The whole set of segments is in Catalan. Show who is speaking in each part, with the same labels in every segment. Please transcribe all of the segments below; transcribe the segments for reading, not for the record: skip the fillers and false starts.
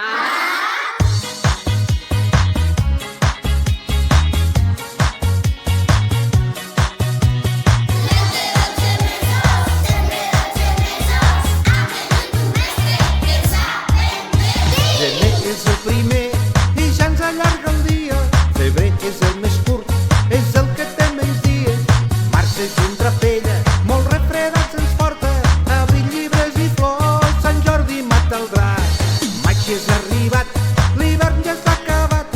Speaker 1: Gener és el primer i ja ens allarga el dia. Febrer és el més curt, és el que té menys dies. Març és un trapella, molt refredats ens porta. Abril, llibres i flors, Sant Jordi mata el drac. Maig és arribat, l'hivern ja està acabat.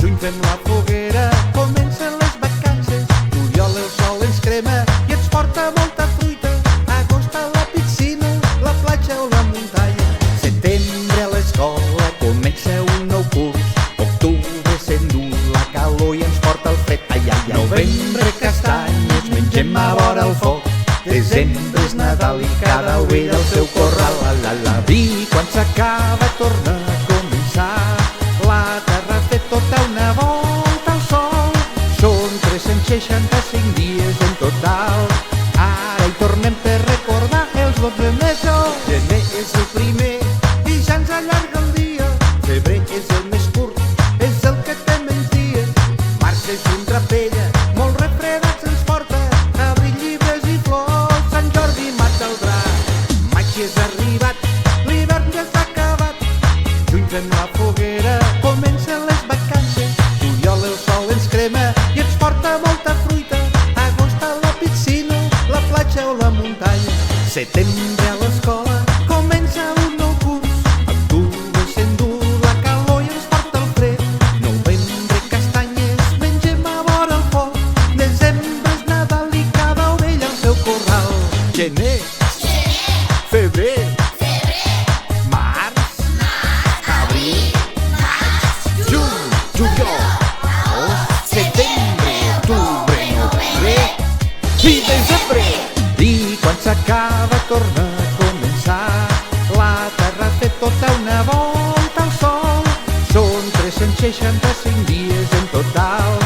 Speaker 1: Juny fem la foguera, comencen les vacances. Juliol el sol ens crema i ens porta molta fruita. Agost a la piscina, la platja o la muntanya. Setembre a l'escola comença un nou curs. Octubre s'endú la calor i ens porta el fred. Ai, ai, ai. Novembre castanyes, mengem a vora el foc. Desembre és Nadal i cada ovella al seu corral. I quan s'acaba torna a començar. La terra ha fet tota una volta al sol. Són 365 dies en total. Ara hi tornem per recordar els 12 mesos. Gener és el primer i ja ens allarga el dia. Febrer és el més curt, és el que té menys dies. Març és un trapella, molt refredats ens porta. Abril, llibres i flors, Sant Jordi mata el drac. Maig és arribat, l'hivern ja està acabat. Juny fem la foguera, comencen les vacances. Juliol el sol ens crema i ens porta molta fruita. Agost a la piscina, la platja o la muntanya. Setembre a l'escola comença un nou curs. Octubre s'endú la calor i ens porta el fred. Novembre castanyes, mengem a vora el foc. Desembre és Nadal i cada ovella al seu corral. Gener, febrer, març, abril, juny, juliol, agost, setembre, octubre, novembre i desembre. I quan s'acaba torna a començar. La terra ha fet tota una volta al sol. Són 365 dies en total.